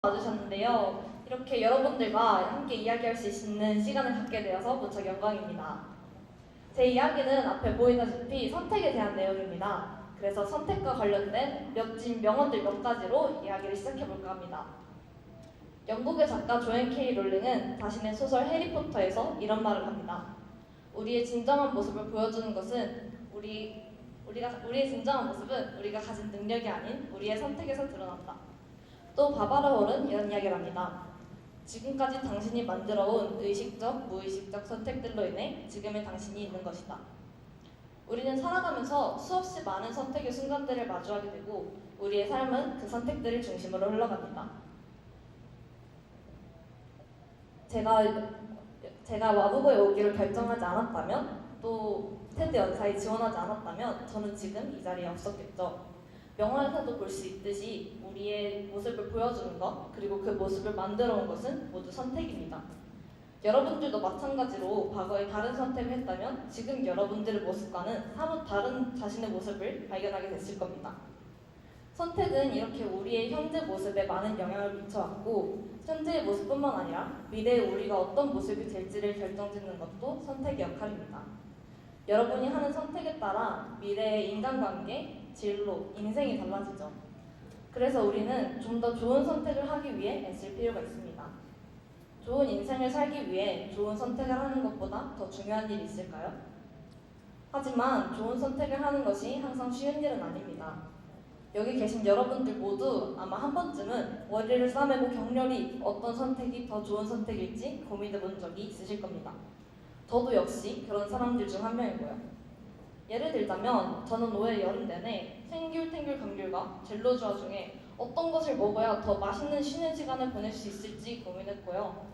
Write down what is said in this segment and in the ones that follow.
와주셨는데요. 이렇게 여러분들과 함께 이야기할 수 있는 시간을 갖게 되어서 무척 영광입니다. 제 이야기는 앞에 보이다시피 선택에 대한 내용입니다. 그래서 선택과 관련된 멋진 명언들 몇 가지로 이야기를 시작해볼까 합니다. 영국의 작가 조앤 K 롤링은 자신의 소설 해리포터에서 이런 말을 합니다. 우리의 진정한 모습을 보여주는 것은 우리의 진정한 모습은 우리가 가진 능력이 아닌 우리의 선택에서 드러난다. 또 바바라 홀은 이런 이야기를 합니다. 지금까지 당신이 만들어온 의식적, 무의식적 선택들로 인해 지금의 당신이 있는 것이다. 우리는 살아가면서 수없이 많은 선택의 순간들을 마주하게 되고 우리의 삶은 그 선택들을 중심으로 흘러갑니다. 제가 와보고에 오기를 결정하지 않았다면, 또 테드 연사에 지원하지 않았다면 저는 지금 이 자리에 없었겠죠. 영화에서도 볼 수 있듯이 우리의 모습을 보여주는 것, 그리고 그 모습을 만들어 온 것은 모두 선택입니다. 여러분들도 마찬가지로 과거에 다른 선택을 했다면 지금 여러분들의 모습과는 사뭇 다른 자신의 모습을 발견하게 됐을 겁니다. 선택은 이렇게 우리의 현재 모습에 많은 영향을 미쳐왔고, 현재의 모습뿐만 아니라 미래에 우리가 어떤 모습이 될지를 결정짓는 것도 선택의 역할입니다. 여러분이 하는 선택에 따라 미래의 인간관계, 진로, 인생이 달라지죠. 그래서 우리는 좀 더 좋은 선택을 하기 위해 애쓸 필요가 있습니다. 좋은 인생을 살기 위해 좋은 선택을 하는 것보다 더 중요한 일이 있을까요? 하지만 좋은 선택을 하는 것이 항상 쉬운 일은 아닙니다. 여기 계신 여러분들 모두 아마 한 번쯤은 머리를 싸매고 격렬히 어떤 선택이 더 좋은 선택일지 고민해 본 적이 있으실 겁니다. 저도 역시 그런 사람들 중 한 명이고요. 예를 들자면 저는 올해 여름 내내 탱귤탱귤 감귤과 젤로주아 중에 어떤 것을 먹어야 더 맛있는 쉬는 시간을 보낼 수 있을지 고민했고요.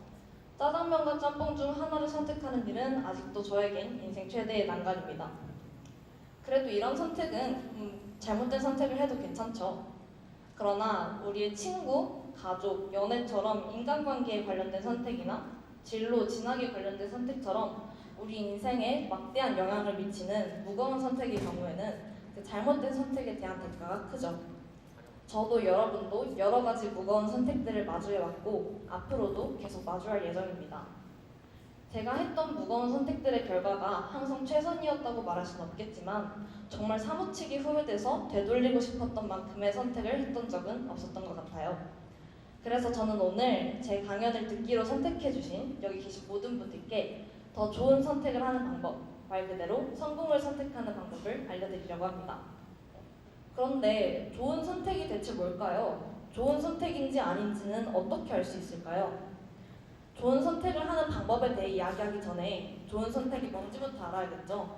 짜장면과 짬뽕 중 하나를 선택하는 일은 아직도 저에겐 인생 최대의 난관입니다. 그래도 이런 선택은 잘못된 선택을 해도 괜찮죠. 그러나 우리의 친구, 가족, 연애처럼 인간관계에 관련된 선택이나 진로, 진학에 관련된 선택처럼 우리 인생에 막대한 영향을 미치는 무거운 선택의 경우에는 그 잘못된 선택에 대한 대가가 크죠. 저도 여러분도 여러 가지 무거운 선택들을 마주해왔고 앞으로도 계속 마주할 예정입니다. 제가 했던 무거운 선택들의 결과가 항상 최선이었다고 말할 수는 없겠지만 정말 사무치게 후회돼서 되돌리고 싶었던 만큼의 선택을 했던 적은 없었던 것 같아요. 그래서 저는 오늘 제 강연을 듣기로 선택해주신 여기 계신 모든 분들께 더 좋은 선택을 하는 방법, 말 그대로 성공을 선택하는 방법을 알려드리려고 합니다. 그런데 좋은 선택이 대체 뭘까요? 좋은 선택인지 아닌지는 어떻게 알 수 있을까요? 좋은 선택을 하는 방법에 대해 이야기하기 전에 좋은 선택이 뭔지부터 알아야겠죠?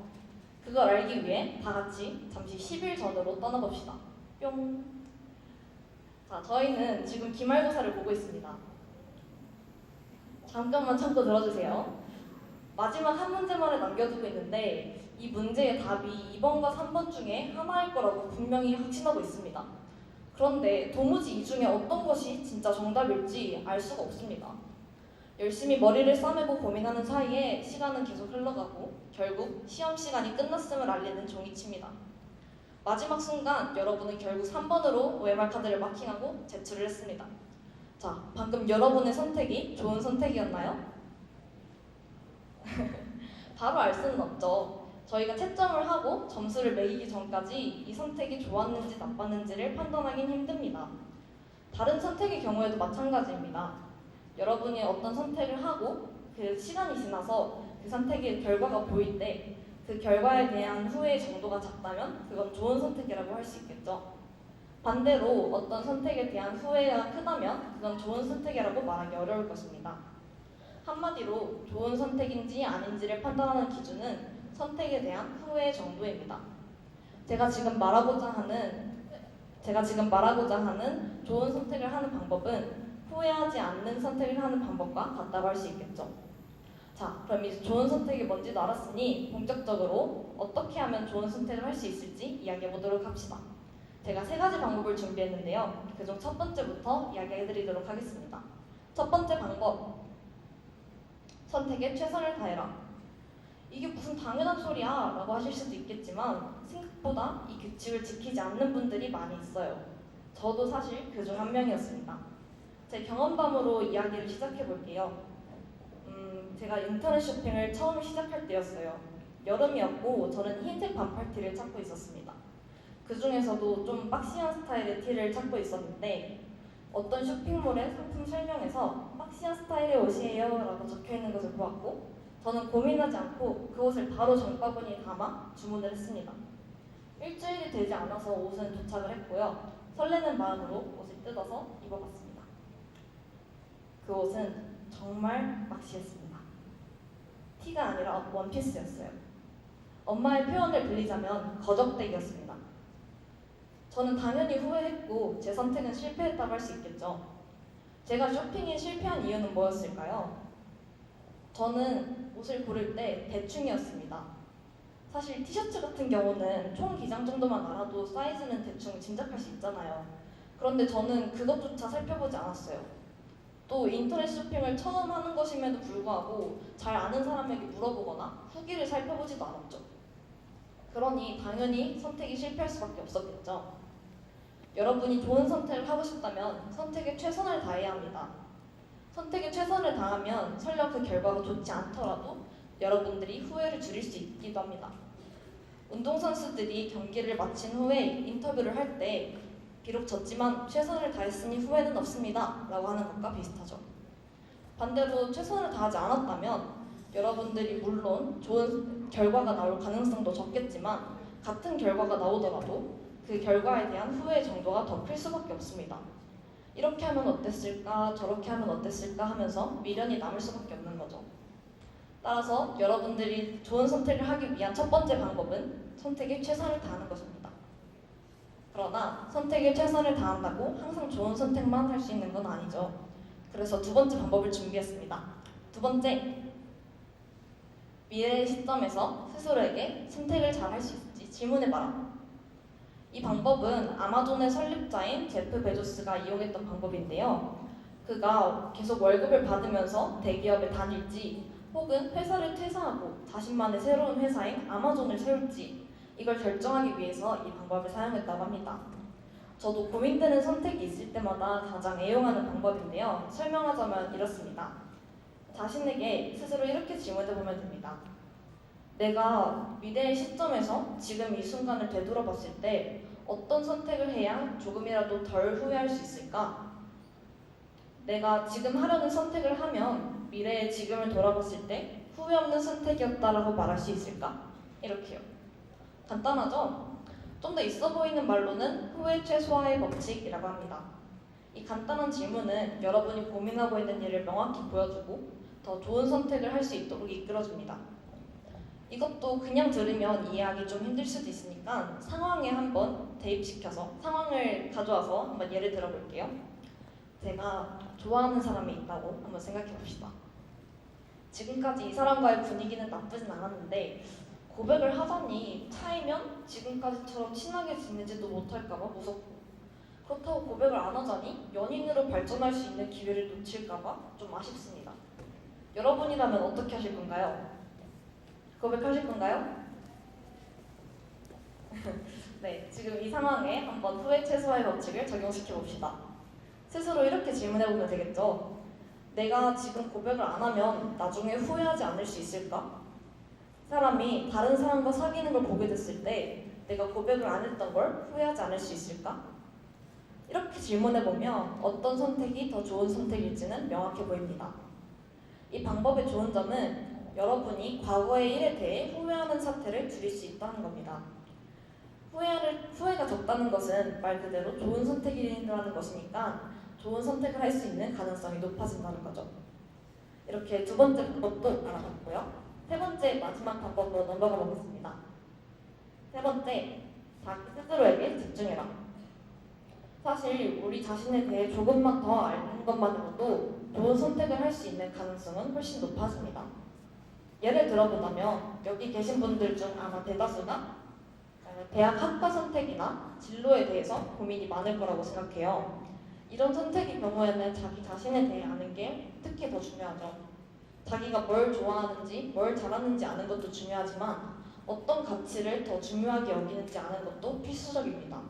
그걸 알기 위해 다 같이 잠시 10일 전으로 떠나봅시다. 뿅! 자, 저희는 지금 기말고사를 보고 있습니다. 잠깐만 참고 들어주세요. 마지막 한 문제만을 남겨두고 있는데 이 문제의 답이 2번과 3번 중에 하나일 거라고 분명히 확신하고 있습니다. 그런데 도무지 이 중에 어떤 것이 진짜 정답일지 알 수가 없습니다. 열심히 머리를 싸매고 고민하는 사이에 시간은 계속 흘러가고 결국 시험 시간이 끝났음을 알리는 종이 칩니다. 마지막 순간 여러분은 결국 3번으로 OMR 카드를 마킹하고 제출을 했습니다. 자, 방금 여러분의 선택이 좋은 선택이었나요? 바로 알 수는 없죠. 저희가 채점을 하고 점수를 매기기 전까지 이 선택이 좋았는지 나빴는지를 판단하기는 힘듭니다. 다른 선택의 경우에도 마찬가지입니다. 여러분이 어떤 선택을 하고 그 시간이 지나서 그 선택의 결과가 보일 때 그 결과에 대한 후회의 정도가 작다면 그건 좋은 선택이라고 할 수 있겠죠. 반대로 어떤 선택에 대한 후회가 크다면 그건 좋은 선택이라고 말하기 어려울 것입니다. 한마디로 좋은 선택인지 아닌지를 판단하는 기준은 선택에 대한 후회 정도입니다. 제가 지금 말하고자 하는 좋은 선택을 하는 방법은 후회하지 않는 선택을 하는 방법과 같다고 할 수 있겠죠. 자, 그럼 이제 좋은 선택이 뭔지도 알았으니 본격적으로 어떻게 하면 좋은 선택을 할 수 있을지 이야기해 보도록 합시다. 제가 3가지 방법을 준비했는데요. 그중 첫 번째부터 이야기해 드리도록 하겠습니다. 첫 번째 방법, 선택에 최선을 다해라. 이게 무슨 당연한 소리야 라고 하실 수도 있겠지만 생각보다 이 규칙을 지키지 않는 분들이 많이 있어요. 저도 사실 그 중 한 명이었습니다. 제 경험담으로 이야기를 시작해 볼게요. 제가 인터넷 쇼핑을 처음 시작할 때였어요. 여름이었고 저는 흰색 반팔티를 찾고 있었습니다. 그 중에서도 좀 박시한 스타일의 티를 찾고 있었는데 어떤 쇼핑몰의 상품 설명에서 박시한 스타일의 옷이에요 라고 적혀 있는 것을 보았고 저는 고민하지 않고 그 옷을 바로 장바구니에 담아 주문을 했습니다. 일주일이 되지 않아서 옷은 도착을 했고요. 설레는 마음으로 옷을 뜯어서 입어봤습니다. 그 옷은 정말 막시했습니다. 티가 아니라 원피스였어요. 엄마의 표현을 빌리자면 거적대기였습니다. 저는 당연히 후회했고 제 선택은 실패했다고 할 수 있겠죠. 제가 쇼핑에 실패한 이유는 뭐였을까요? 저는 옷을 고를 때 대충이었습니다. 사실 티셔츠 같은 경우는 총 기장 정도만 알아도 사이즈는 대충 짐작할 수 있잖아요. 그런데 저는 그것조차 살펴보지 않았어요. 또 인터넷 쇼핑을 처음 하는 것임에도 불구하고 잘 아는 사람에게 물어보거나 후기를 살펴보지도 않았죠. 그러니 당연히 선택이 실패할 수밖에 없었겠죠. 여러분이 좋은 선택을 하고 싶다면 선택에 최선을 다해야 합니다. 선택에 최선을 다하면 설령 그 결과가 좋지 않더라도 여러분들이 후회를 줄일 수 있기도 합니다. 운동선수들이 경기를 마친 후에 인터뷰를 할 때 비록 졌지만 최선을 다했으니 후회는 없습니다 라고 하는 것과 비슷하죠. 반대로 최선을 다하지 않았다면 여러분들이 물론 좋은 결과가 나올 가능성도 적겠지만 같은 결과가 나오더라도 그 결과에 대한 후회의 정도가 더 클 수밖에 없습니다. 이렇게 하면 어땠을까 저렇게 하면 어땠을까 하면서 미련이 남을 수밖에 없는 거죠. 따라서 여러분들이 좋은 선택을 하기 위한 첫 번째 방법은 선택에 최선을 다하는 것입니다. 그러나 선택에 최선을 다한다고 항상 좋은 선택만 할 수 있는 건 아니죠. 그래서 두 번째 방법을 준비했습니다. 두 번째, 미래의 시점에서 스스로에게 선택을 잘 할 수 있을지 질문해봐라. 이 방법은 아마존의 설립자인 제프 베조스가 이용했던 방법인데요. 그가 계속 월급을 받으면서 대기업에 다닐지 혹은 회사를 퇴사하고 자신만의 새로운 회사인 아마존을 세울지 이걸 결정하기 위해서 이 방법을 사용했다고 합니다. 저도 고민되는 선택이 있을 때마다 가장 애용하는 방법인데요. 설명하자면 이렇습니다. 자신에게 스스로 이렇게 질문해보면 됩니다. 내가 미래의 시점에서 지금 이 순간을 되돌아봤을 때 어떤 선택을 해야 조금이라도 덜 후회할 수 있을까? 내가 지금 하려는 선택을 하면 미래의 지금을 돌아봤을 때 후회 없는 선택이었다라고 말할 수 있을까? 이렇게요. 간단하죠? 좀 더 있어 보이는 말로는 후회 최소화의 법칙이라고 합니다. 이 간단한 질문은 여러분이 고민하고 있는 일을 명확히 보여주고 더 좋은 선택을 할 수 있도록 이끌어줍니다. 이것도 그냥 들으면 이해하기 좀 힘들 수도 있으니까 상황에 한번 대입시켜서 상황을 가져와서 한번 예를 들어볼게요. 제가 좋아하는 사람이 있다고 한번 생각해 봅시다. 지금까지 이 사람과의 분위기는 나쁘진 않았는데 고백을 하자니 차이면 지금까지처럼 친하게 지내지도 못할까봐 무섭고 그렇다고 고백을 안 하자니 연인으로 발전할 수 있는 기회를 놓칠까봐 좀 아쉽습니다. 여러분이라면 어떻게 하실 건가요? 고백하실 건가요? 네, 지금 이 상황에 한번 후회 최소화의 법칙을 적용시켜 봅시다. 스스로 이렇게 질문해보면 되겠죠. 내가 지금 고백을 안 하면 나중에 후회하지 않을 수 있을까? 사람이 다른 사람과 사귀는 걸 보게 됐을 때 내가 고백을 안 했던 걸 후회하지 않을 수 있을까? 이렇게 질문해보면 어떤 선택이 더 좋은 선택일지는 명확해 보입니다. 이 방법의 좋은 점은 여러분이 과거의 일에 대해 후회하는 사태를 줄일 수 있다는 겁니다. 후회가 적다는 것은 말 그대로 좋은 선택이라는 것이니까 좋은 선택을 할 수 있는 가능성이 높아진다는 거죠. 이렇게 두 번째 방법도 알아봤고요. 세 번째 마지막 방법으로 넘어가 보겠습니다. 세 번째, 자기 스스로에게 집중해라. 사실 우리 자신에 대해 조금만 더 아는 것만으로도 좋은 선택을 할 수 있는 가능성은 훨씬 높아집니다. 예를 들어보자면 여기 계신 분들 중 아마 대다수가 대학 학과 선택이나 진로에 대해서 고민이 많을 거라고 생각해요. 이런 선택의 경우에는 자기 자신에 대해 아는 게 특히 더 중요하죠. 자기가 뭘 좋아하는지, 뭘 잘하는지 아는 것도 중요하지만 어떤 가치를 더 중요하게 여기는지 아는 것도 필수적입니다.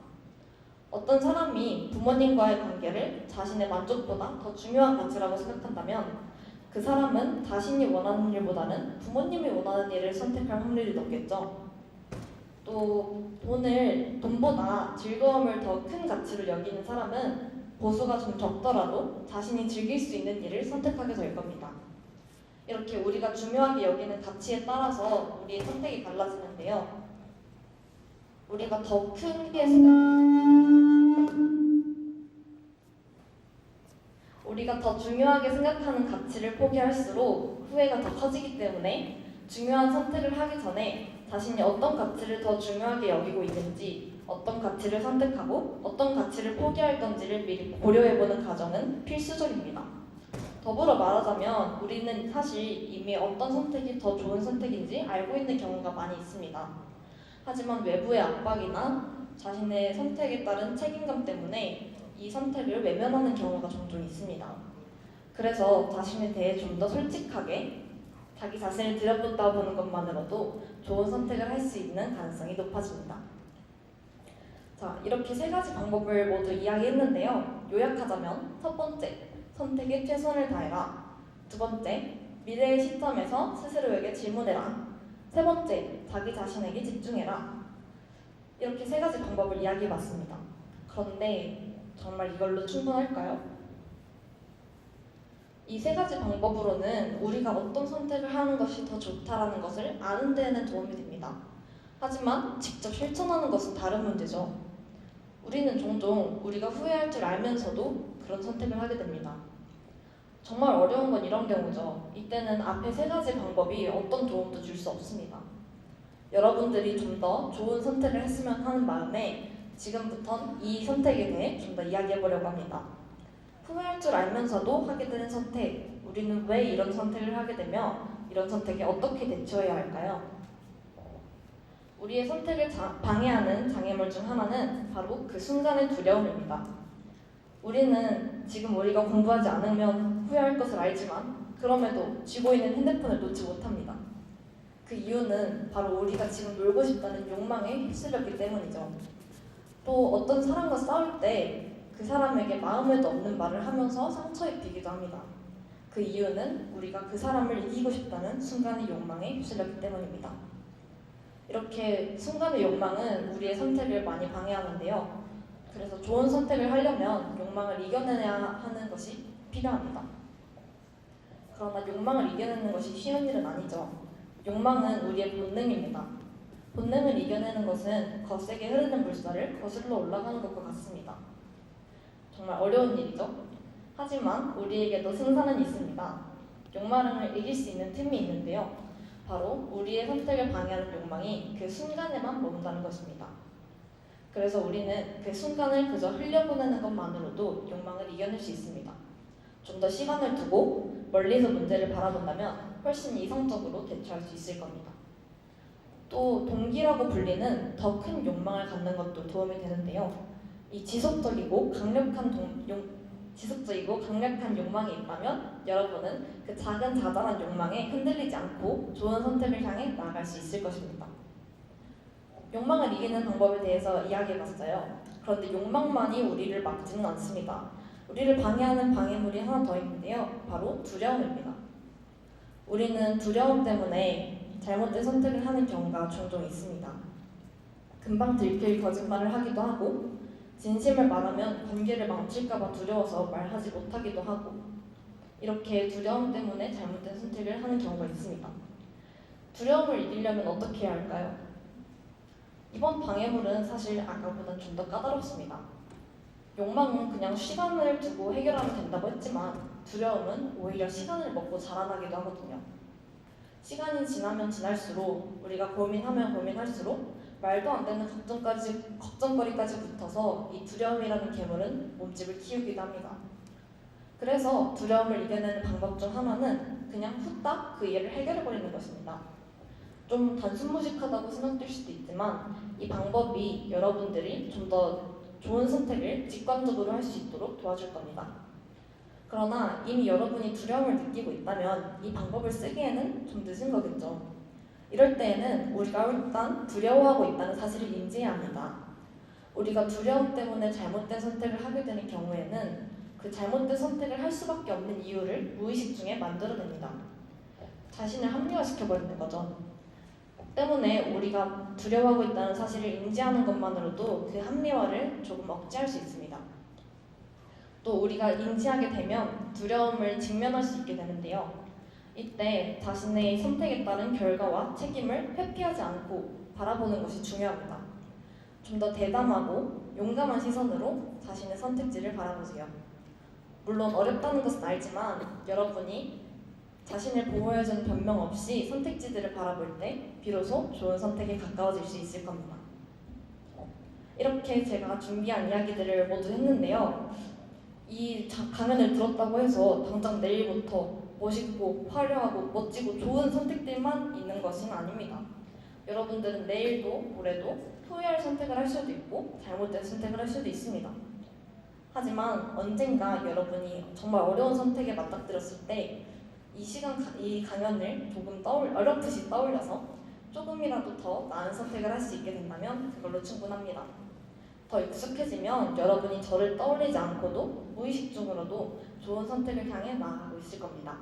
어떤 사람이 부모님과의 관계를 자신의 만족보다 더 중요한 가치라고 생각한다면 그 사람은 자신이 원하는 일보다는 부모님이 원하는 일을 선택할 확률이 높겠죠. 또 돈보다 즐거움을 더 큰 가치로 여기는 사람은 보수가 좀 적더라도 자신이 즐길 수 있는 일을 선택하게 될 겁니다. 이렇게 우리가 중요하게 여기는 가치에 따라서 우리의 선택이 달라지는데요. 우리가 더 크게 우리가 더 중요하게 생각하는 가치를 포기할수록 후회가 더 커지기 때문에 중요한 선택을 하기 전에 자신이 어떤 가치를 더 중요하게 여기고 있는지, 어떤 가치를 선택하고 어떤 가치를 포기할 건지를 미리 고려해보는 과정은 필수적입니다. 더불어 말하자면 우리는 사실 이미 어떤 선택이 더 좋은 선택인지 알고 있는 경우가 많이 있습니다. 하지만 외부의 압박이나 자신의 선택에 따른 책임감 때문에 이 선택을 외면하는 경우가 종종 있습니다. 그래서 자신에 대해 좀 더 솔직하게 자기 자신을 들여다보는 것만으로도 좋은 선택을 할 수 있는 가능성이 높아집니다. 자, 이렇게 세 가지 방법을 모두 이야기했는데요. 요약하자면 첫 번째, 선택에 최선을 다해라. 두 번째, 미래의 시점에서 스스로에게 질문해라. 세 번째, 자기 자신에게 집중해라. 이렇게 세 가지 방법을 이야기해봤습니다. 그런데 정말 이걸로 충분할까요? 이 세 가지 방법으로는 우리가 어떤 선택을 하는 것이 더 좋다라는 것을 아는 데에는 도움이 됩니다. 하지만 직접 실천하는 것은 다른 문제죠. 우리는 종종 우리가 후회할 줄 알면서도 그런 선택을 하게 됩니다. 정말 어려운 건 이런 경우죠. 이때는 앞에 세 가지 방법이 어떤 도움도 줄 수 없습니다. 여러분들이 좀 더 좋은 선택을 했으면 하는 마음에 지금부턴 이 선택에 대해 좀 더 이야기해보려고 합니다. 후회할 줄 알면서도 하게 되는 선택, 우리는 왜 이런 선택을 하게 되며 이런 선택에 어떻게 대처해야 할까요? 우리의 선택을 방해하는 장애물 중 하나는 바로 그 순간의 두려움입니다. 우리는 지금 우리가 공부하지 않으면 후회할 것을 알지만 그럼에도 쥐고 있는 핸드폰을 놓지 못합니다. 그 이유는 바로 우리가 지금 놀고 싶다는 욕망에 휩쓸렸기 때문이죠. 또 어떤 사람과 싸울 때 그 사람에게 마음에도 없는 말을 하면서 상처 입히기도 합니다. 그 이유는 우리가 그 사람을 이기고 싶다는 순간의 욕망에 휩쓸렸기 때문입니다. 이렇게 순간의 욕망은 우리의 선택을 많이 방해하는데요. 그래서 좋은 선택을 하려면 욕망을 이겨내야 하는 것이 필요합니다. 그러나 욕망을 이겨내는 것이 쉬운 일은 아니죠. 욕망은 우리의 본능입니다. 본능을 이겨내는 것은 거세게 흐르는 물살을 거슬러 올라가는 것과 같습니다. 정말 어려운 일이죠. 하지만 우리에게도 승산은 있습니다. 욕망을 이길 수 있는 틈이 있는데요. 바로 우리의 선택을 방해하는 욕망이 그 순간에만 머문다는 것입니다. 그래서 우리는 그 순간을 그저 흘려보내는 것만으로도 욕망을 이겨낼 수 있습니다. 좀 더 시간을 두고 멀리서 문제를 바라본다면 훨씬 이성적으로 대처할 수 있을 겁니다. 또 동기라고 불리는 더 큰 욕망을 갖는 것도 도움이 되는데요. 이 지속적이고 강력한 욕망이 있다면 여러분은 그 작은 자잘한 욕망에 흔들리지 않고 좋은 선택을 향해 나아갈 수 있을 것입니다. 욕망을 이기는 방법에 대해서 이야기해봤어요. 그런데 욕망만이 우리를 막지는 않습니다. 우리를 방해하는 방해물이 하나 더 있는데요. 바로 두려움입니다. 우리는 두려움 때문에 잘못된 선택을 하는 경우가 종종 있습니다. 금방 들킬 거짓말을 하기도 하고 진심을 말하면 관계를 망칠까봐 두려워서 말하지 못하기도 하고 이렇게 두려움 때문에 잘못된 선택을 하는 경우가 있습니다. 두려움을 이기려면 어떻게 해야 할까요? 이번 방해물은 사실 아까보다 좀 더 까다롭습니다. 욕망은 그냥 시간을 두고 해결하면 된다고 했지만 두려움은 오히려 시간을 먹고 자라나기도 하거든요. 시간이 지나면 지날수록 우리가 고민하면 고민할수록 말도 안 되는 걱정거리까지 붙어서 이 두려움이라는 괴물은 몸집을 키우기도 합니다. 그래서 두려움을 이겨내는 방법 중 하나는 그냥 후딱 그 일을 해결해버리는 것입니다. 좀 단순무식하다고 생각될 수도 있지만 이 방법이 여러분들이 좀 더 좋은 선택을 직관적으로 할 수 있도록 도와줄 겁니다. 그러나 이미 여러분이 두려움을 느끼고 있다면 이 방법을 쓰기에는 좀 늦은 거겠죠. 이럴 때에는 우리가 일단 두려워하고 있다는 사실을 인지해야 합니다. 우리가 두려움 때문에 잘못된 선택을 하게 되는 경우에는 그 잘못된 선택을 할 수밖에 없는 이유를 무의식 중에 만들어냅니다. 자신을 합리화시켜버리는 거죠. 때문에 우리가 두려워하고 있다는 사실을 인지하는 것만으로도 그 합리화를 조금 억제할 수 있습니다. 또 우리가 인지하게 되면 두려움을 직면할 수 있게 되는데요. 이때 자신의 선택에 따른 결과와 책임을 회피하지 않고 바라보는 것이 중요합니다. 좀 더 대담하고 용감한 시선으로 자신의 선택지를 바라보세요. 물론 어렵다는 것은 알지만 여러분이 자신을 보호해주는 변명 없이 선택지들을 바라볼 때 비로소 좋은 선택에 가까워질 수 있을 겁니다. 이렇게 제가 준비한 이야기들을 모두 했는데요. 이 강연을 들었다고 해서 당장 내일부터 멋있고 화려하고 멋지고 좋은 선택들만 있는 것은 아닙니다. 여러분들은 내일도 모레도 후회할 선택을 할 수도 있고 잘못된 선택을 할 수도 있습니다. 하지만 언젠가 여러분이 정말 어려운 선택에 맞닥뜨렸을 때 이 강연을 조금 어렴풋이 떠올려서 조금이라도 더 나은 선택을 할 수 있게 된다면 그걸로 충분합니다. 더 익숙해지면 여러분이 저를 떠올리지 않고도 무의식 중으로도 좋은 선택을 향해 나아가고 있을 겁니다.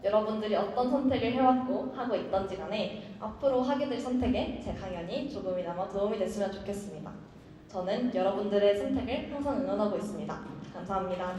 여러분들이 어떤 선택을 해왔고 하고 있던지 간에 앞으로 하게 될 선택에 제 강연이 조금이나마 도움이 됐으면 좋겠습니다. 저는 여러분들의 선택을 항상 응원하고 있습니다. 감사합니다.